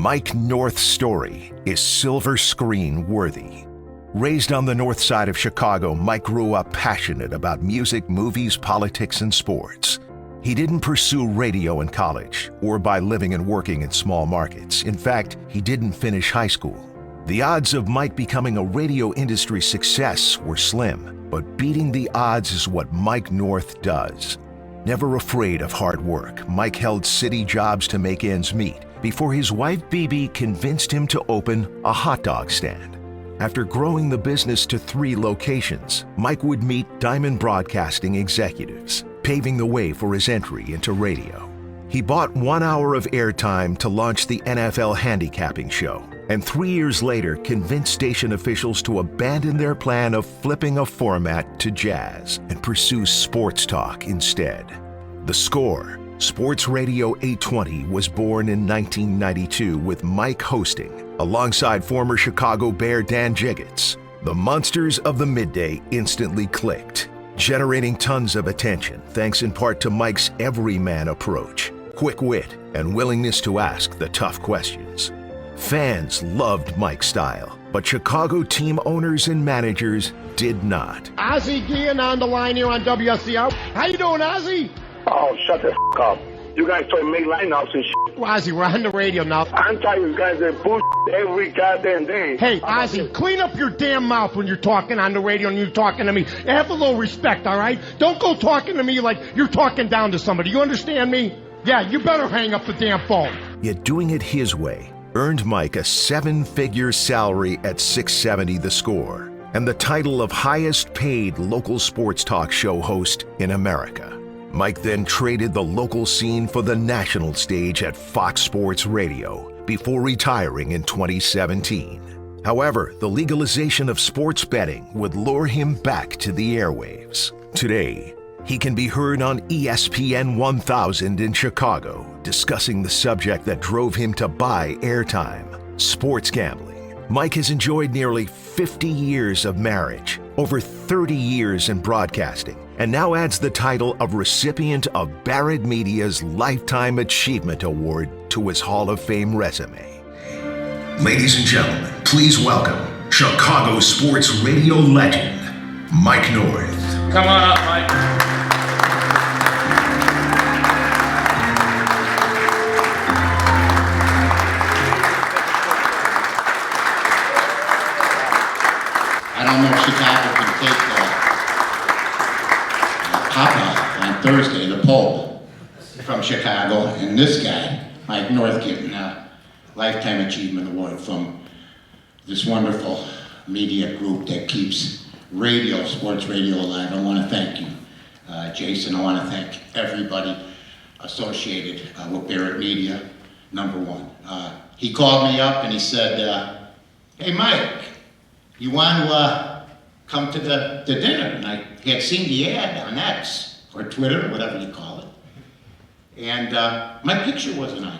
Mike North's story is silver screen worthy. Raised on the north side of Chicago, Mike grew up passionate about music, movies, politics, and sports. He didn't pursue radio in college or by living and working in small markets. In fact, he didn't finish high school. The odds of Mike becoming a radio industry success were slim, but beating the odds is what Mike North does. Never afraid of hard work, Mike held city jobs to make ends meet before his wife Bibi convinced him to open a hot dog stand. After growing the business to 3 locations, Mike would meet Diamond Broadcasting executives, paving the way for his entry into radio. He bought 1 hour of airtime to launch the NFL handicapping show, and 3 years later convinced station officials to abandon their plan of flipping a format to jazz and pursue sports talk instead. The Score, Sports Radio 820, was born in 1992 with Mike hosting, alongside former Chicago Bear Dan Jiggets. The monsters of the midday instantly clicked, generating tons of attention thanks in part to Mike's everyman approach, quick wit, and willingness to ask the tough questions. Fans loved Mike's style, but Chicago team owners and managers did not. Ozzie Guillen on the line here on WSCR. How you doing, Ozzie? Oh, shut the up. You guys try to make lineouts and shit. Well, Ozzie, we're on the radio now. I'm tired of you guys that bullshit every goddamn day. Hey, Ozzie, clean up your damn mouth when you're talking on the radio and you're talking to me. Have a little respect, all right? Don't go talking to me like you're talking down to somebody. You understand me? Yeah, you better hang up the damn phone. Yet doing it his way earned Mike a 7-figure salary at 670 The Score and the title of highest paid local sports talk show host in America. Mike then traded the local scene for the national stage at Fox Sports Radio before retiring in 2017. However, the legalization of sports betting would lure him back to the airwaves. Today, he can be heard on ESPN 1000 in Chicago, discussing the subject that drove him to buy airtime, sports gambling. Mike has enjoyed nearly 50 years of marriage, over 30 years in broadcasting, and now adds the title of recipient of Barrett Media's Lifetime Achievement Award to his Hall of Fame resume. Ladies and gentlemen, please welcome Chicago sports radio legend, Mike North. Come on up, Mike. I don't know if Chicago can take Papa on Thursday, the Pope from Chicago, and this guy, Mike North, getting a Lifetime Achievement Award from this wonderful media group that keeps radio, sports radio alive. I want to thank you, Jason. I want to thank everybody associated with Barrett Media, number one. He called me up and he said, hey, Mike, you want to come to the dinner? And I had seen the ad on X or Twitter or whatever you call it. And my picture wasn't on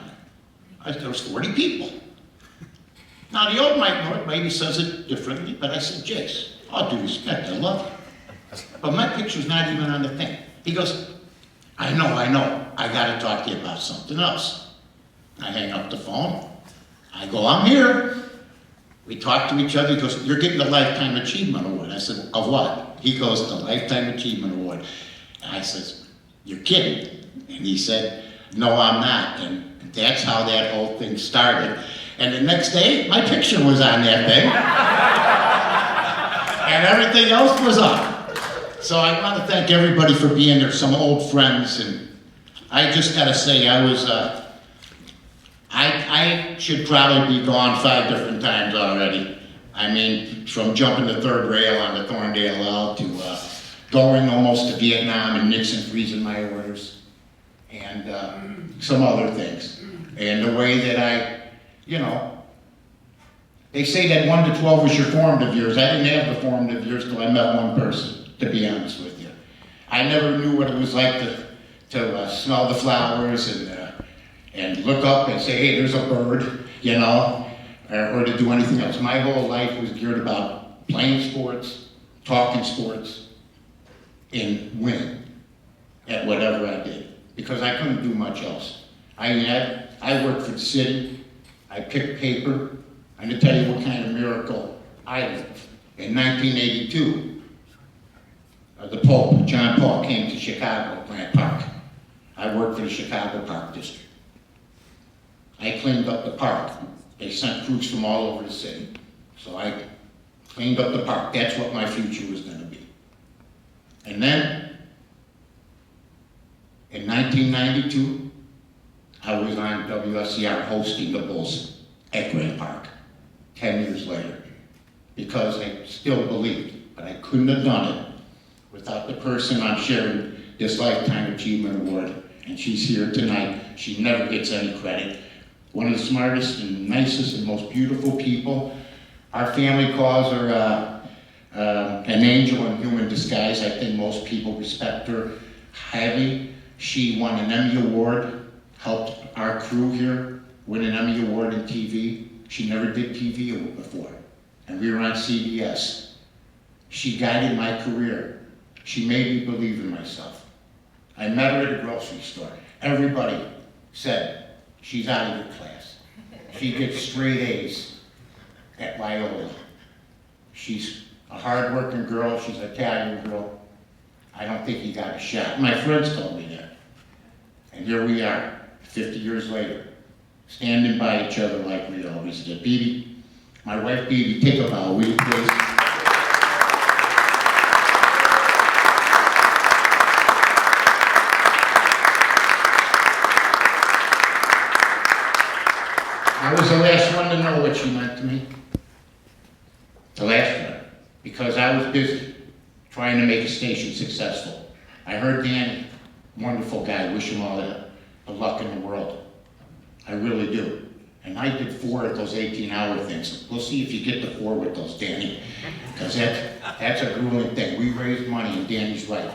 there. There was 40 people. Now the old Mike North maybe says it differently, but I said, Jace, all due respect, I love you. But my picture's not even on the thing. He goes, I know, I gotta talk to you about something else. I hang up the phone. I go, I'm here. We talked to each other. He goes, you're getting the Lifetime Achievement Award. I said, of what? He goes, the Lifetime Achievement Award. And I says, you're kidding. And he said, no, I'm not. And that's how that whole thing started. And the next day, my picture was on that thing. And everything else was up. So I want to thank everybody for being there, some old friends. And I just got to say, I should probably be gone 5 different times already. I mean, from jumping the third rail on the Thorndale L to going almost to Vietnam and Nixon freezing my orders and some other things. And the way that they say that 1 to 12 was your formative years. I didn't have the formative years till I met one person, to be honest with you. I never knew what it was like to smell the flowers and look up and say, hey, there's a bird, or to do anything else. My whole life was geared about playing sports, talking sports, and winning at whatever I did, because I couldn't do much else. I worked for the city. I picked paper. I'm going to tell you what kind of miracle I lived. In 1982, the Pope, John Paul, came to Chicago, Grant Park. I worked for the Chicago Park District. I cleaned up the park. They sent crews from all over the city. So I cleaned up the park. That's what my future was going to be. And then, in 1992, I was on WSCR hosting the Bulls at Grant Park, 10 years later, because I still believed, but I couldn't have done it without the person I'm sharing this Lifetime Achievement Award, and she's here tonight. She never gets any credit. One of the smartest and nicest and most beautiful people. Our family calls her an angel in human disguise. I think most people respect her highly. She won an Emmy Award, helped our crew here win an Emmy Award in TV. She never did TV before, and we were on CBS. She guided my career. She made me believe in myself. I met her at a grocery store. Everybody said, she's out of your class. She gets straight A's at Loyola. She's a hard-working girl. She's an Italian girl. I don't think he got a shot. My friends told me that. And here we are, 50 years later, standing by each other like we always did. Bibi, my wife Bibi, take a bow, will you please? I was the last one to know what she meant to me. The last one. Because I was busy trying to make a station successful. I heard Danny, wonderful guy, wish him all the luck in the world. I really do. And I did 4 of those 18-hour things. We'll see if you get to 4 with those, Danny. Because that's a grueling thing. We raised money, and Danny's right.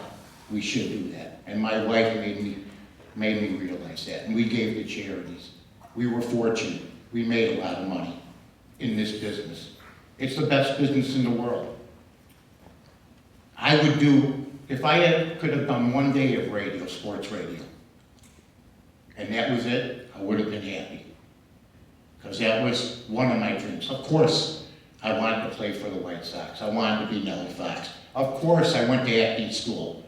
We should do that. And my wife made me realize that. And we gave to charities. We were fortunate. We made a lot of money in this business. It's the best business in the world. I would do, if I could have done 1 day of radio, sports radio, and that was it, I would have been happy. Because that was one of my dreams. Of course, I wanted to play for the White Sox. I wanted to be Nellie Fox. Of course, I went to acting school.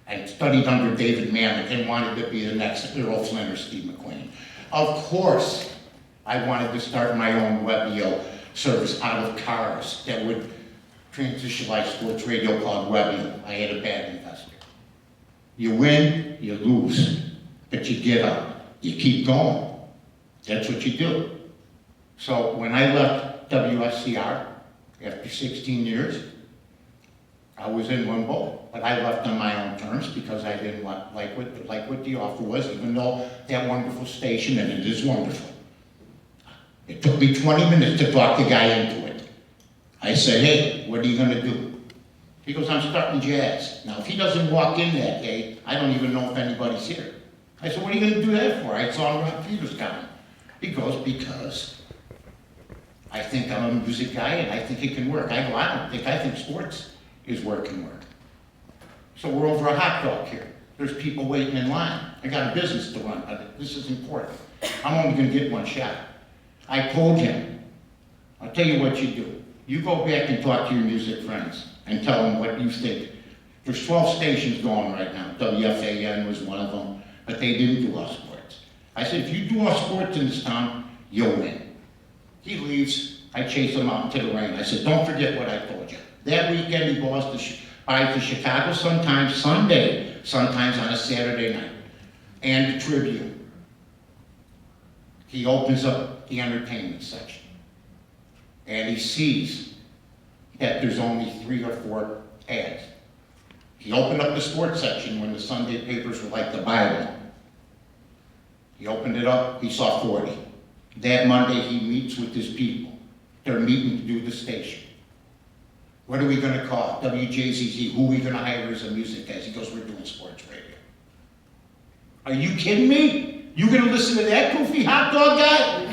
I studied under David Mamet and wanted to be the next Earl Flynn or Steve McQueen. Of course, I wanted to start my own Webio service out of cars that would transitionalize sports radio called Webio. I had a bad investor. You win, you lose, but you get up. You keep going. That's what you do. So when I left WSCR after 16 years, I was in limbo, but I left on my own terms because I didn't like what the offer was, even though that wonderful station, and it is wonderful. It took me 20 minutes to talk the guy into it. I said, hey, what are you gonna do? He goes, I'm starting jazz. Now, if he doesn't walk in that day, I don't even know if anybody's here. I said, what are you gonna do that for? I saw Rob Peters coming. He goes, because I think I'm a music guy and I think it can work. I go, I think sports is where it can work. So we're over a hot dog here. There's people waiting in line. I got a business to run, but this is important. I'm only gonna get 1 shot. I told him, I'll tell you what you do. You go back and talk to your music friends and tell them what you think. There's 12 stations going right now. WFAN was one of them, but they didn't do all sports. I said, if you do all sports in this town, you'll win. He leaves. I chase him out into the rain. I said, don't forget what I told you. That weekend, he goes by to Chicago, sometimes Sunday, sometimes on a Saturday night, and the Tribune. He opens up the entertainment section, and he sees that there's only 3 or 4 ads. He opened up the sports section when the Sunday papers were like the Bible. He opened it up, he saw 40. That Monday, he meets with his people. They're meeting to do the station. What are we gonna call it? WJZZ, who are we gonna hire as a music guy? He goes, we're doing sports radio. Are you kidding me? You gonna listen to that goofy hot dog guy?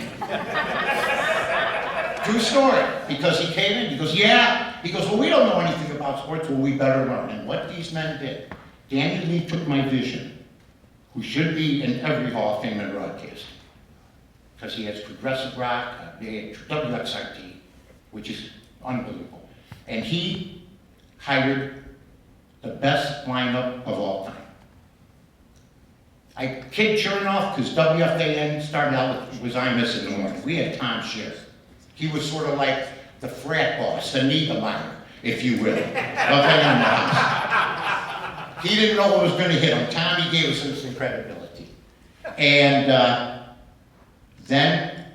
True story. Because he came in, he goes, yeah. He goes, well, we don't know anything about sports, well, we better learn. And what these men did, Danny Lee took my vision, who should be in every Hall of Fame in broadcasting. because he has progressive rock, WXRT, which is unbelievable. And he hired the best lineup of all time. I kid sure enough, because WFAN started out with Was I Miss in the Morning. We had Tom Scherr. He was sort of like the frat boss, the Niedermeyer, if you will, of AM house. He didn't know what was going to hit him. Tommy gave us this credibility. And then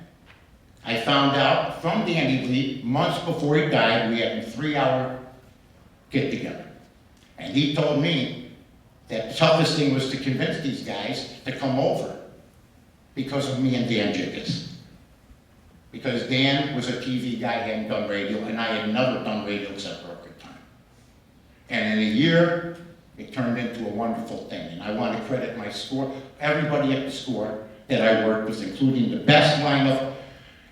I found out from Danny Lee, months before he died, we had a 3-hour get-together. And he told me that the toughest thing was to convince these guys to come over because of me and Dan Jiggins. Because Dan was a TV guy, hadn't done radio, and I had never done radio except record time. And in a year, it turned into a wonderful thing. And I want to credit my score, everybody at the score that I worked with, including the best lineup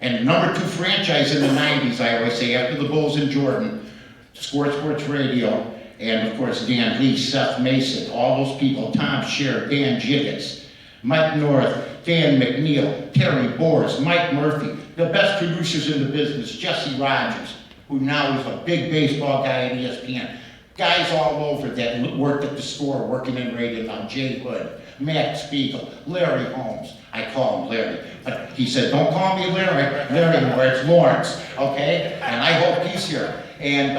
and the #2 franchise in the 90s, I always say, after the Bulls and Jordan, Sports Radio, and of course Dan Lee, Seth Mason, all those people, Tom Scherr, Dan Jiggins, Mike North, Dan McNeil, Terry Boers, Mike Murphy, the best producers in the business, Jesse Rogers, who now is a big baseball guy at ESPN. Guys all over that worked at the store, working in radio now, Jay Hood, Matt Spiegel, Larry Holmes. I call him Larry, but he said, don't call me Larry anymore, it's Lawrence, okay? And I hope he's here. And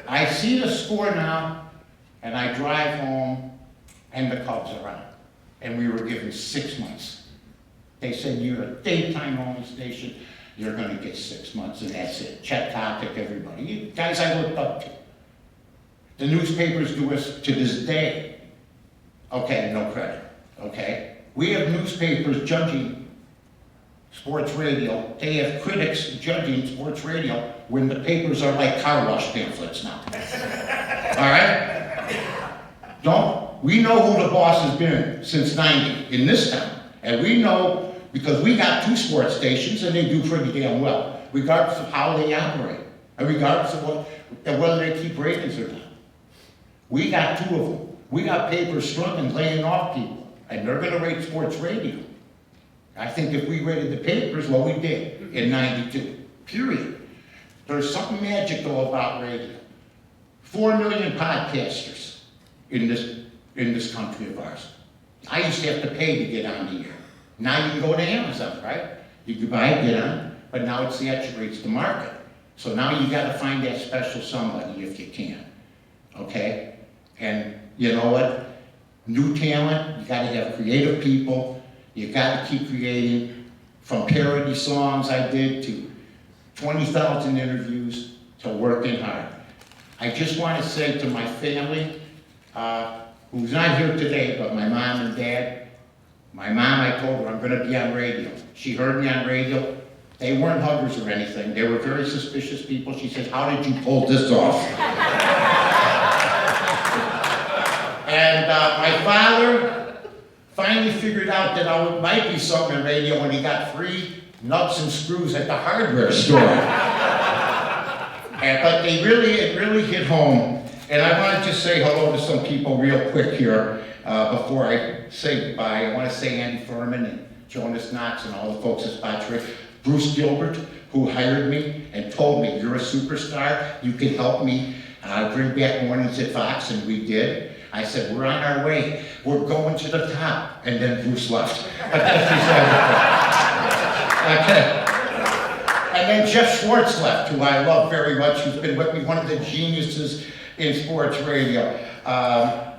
I see the score now, and I drive home, and the Cubs are on. And we were given 6 months. They said, you're a daytime only station, you're gonna get 6 months, and that's it. Chet Topic, everybody. You guys I looked up to. The newspapers do us to this day. Okay, no credit, okay? We have newspapers judging sports radio. They have critics judging sports radio when the papers are like car wash pamphlets now. All right? We know who the boss has been since 90 in this town. And we know, because we got 2 sports stations and they do pretty damn well, regardless of how they operate, and regardless of whether they keep ratings or not. We got 2 of them. We got papers struggling, laying off people, and they're gonna rate sports radio. I think if we rated the papers, well, we did in 92, period. There's something magical about radio. 4 million podcasters in this country of ours. I used to have to pay to get on the air. Now you can go to Amazon, right? You can buy it, get on, but now it saturates the market. So now you gotta find that special somebody if you can, okay? And you know what? New talent, you gotta have creative people, you gotta keep creating, from parody songs I did to 20,000 interviews to working hard. I just want to say to my family, who's not here today, but my mom and dad. My mom, I told her I'm going to be on radio. She heard me on radio. They weren't huggers or anything. They were very suspicious people. She said, how did you pull this off? And my father finally figured out that I might be something in radio when he got free nuts and screws at the hardware store. But it really hit home. And I want to just say hello to some people real quick here before I say goodbye. I want to say Andy Furman and Jonas Knox and all the folks at Spotsrick. Bruce Gilbert, who hired me and told me, you're a superstar, you can help me bring back mornings at Fox, and we did. I said, we're on our way, we're going to the top. And then Bruce left. But that's okay. And then Jeff Schwartz left, who I love very much, who's been with me, one of the geniuses in sports radio.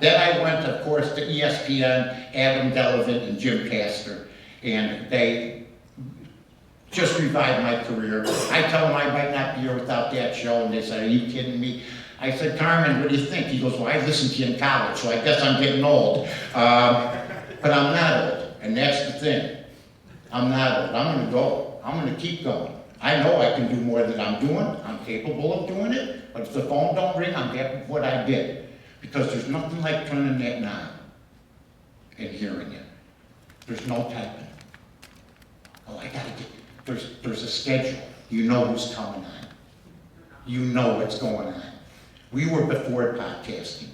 Then I went, of course, to ESPN, Adam Delavan and Jim Castor, and they just revived my career. I tell them I might not be here without that show, and they said, are you kidding me? I said, Carmen, what do you think? He goes, well, I listened to you in college, so I guess I'm getting old. But I'm not old, and that's the thing. I'm not old. I'm gonna go. I'm gonna keep going. I know I can do more than I'm doing. I'm capable of doing it, but if the phone don't ring, I'm happy with what I did. Because there's nothing like turning that knob and hearing it. There's no typing. Oh, I gotta get, there's a schedule. You know who's coming on. You know what's going on. We were before podcasting.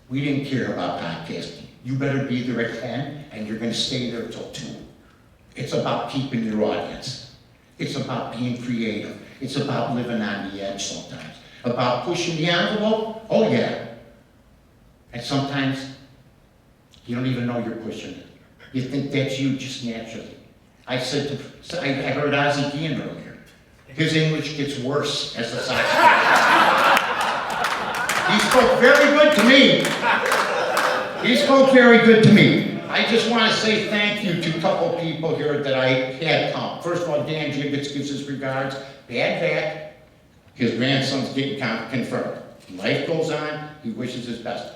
We didn't care about podcasting. You better be there at 10, and you're gonna stay there till 2. It's about keeping your audience. It's about being creative. It's about living on the edge sometimes. About pushing the envelope, oh yeah. And sometimes you don't even know you're pushing it. You think that's you just naturally. I heard Ozzie Guillen earlier. His English gets worse as the Sox play. He spoke very good to me. He spoke very good to me. I just want to say thank you to a couple people here that I had come. First of all, Dan Jibbitz gives his regards. Bad back. His grandson's getting confirmed. Life goes on. He wishes his best.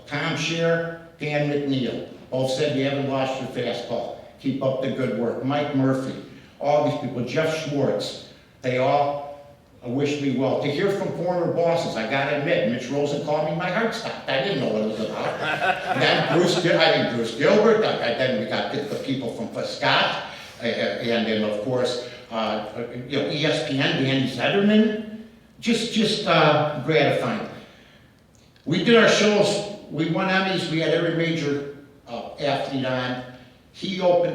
Tom Scheer, Dan McNeil, both said you haven't lost your fastball. Keep up the good work. Mike Murphy, all these people, Jeff Schwartz, they all wish me well. To hear from former bosses, I gotta admit, Mitch Rosen called me, my heart stopped. I didn't know what it was about. Then Bruce Gilbert, then we got the people from Scott, and then of course, ESPN, Danny Zetterman, just gratifying. We did our shows, we won Emmys, we had every major athlete on. He helped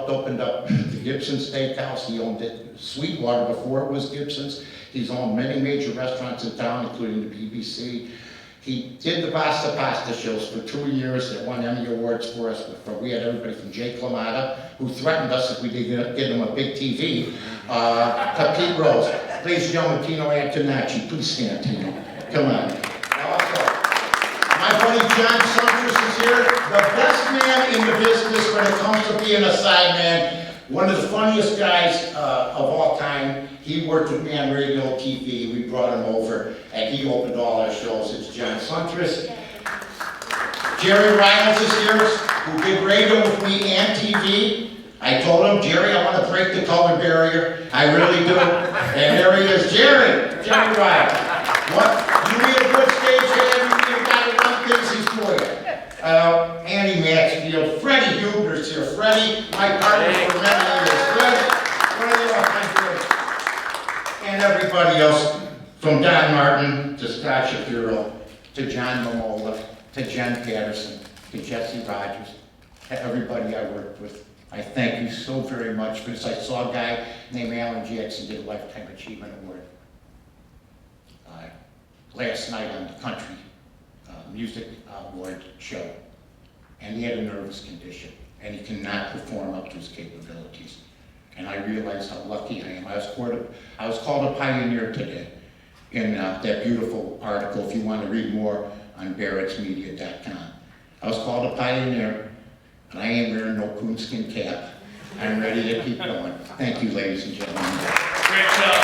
open up the Gibson Steakhouse. He owned it, Sweetwater, before it was Gibson's. He's owned many major restaurants in town, including the BBC. He did the Pasta shows for 2 years that won Emmy Awards for us. We had everybody from Jay Clamata, who threatened us if we didn't give him a big TV, to Pete Rose. Ladies and gentlemen, Tino Antonacci. Please stand, Tino. Come on. My buddy John Sumpers is here, the best man in the business when it comes to being a sideman. One of the funniest guys of all time. He worked with me on radio, TV. We brought him over, and he opened all our shows. It's John Sumpers. Jerry Reynolds is here, who did radio with me and TV. I told him, Jerry, I want to break the color barrier. I really do. And there he is, Jerry Reynolds. What? You need a good stage hand. Things for you. Andy Maxfield, Freddie Huber's here. Freddie, my partner for many years. Freddie, and everybody else, from Don Martin to Scott Shapiro, to John Momola, to Jen Patterson, to Jesse Rogers, to everybody I worked with. I thank you so very much for this. I saw a guy named Alan Jackson get a Lifetime Achievement Award last night on the country music award show, and he had a nervous condition, and he cannot perform up to his capabilities. And I realized how lucky I am. I was called a pioneer today in that beautiful article, if you want to read more, on barrettsmedia.com. I was called a pioneer, and I ain't wearing no coonskin cap. I'm ready to keep going. Thank you, ladies and gentlemen. Great job.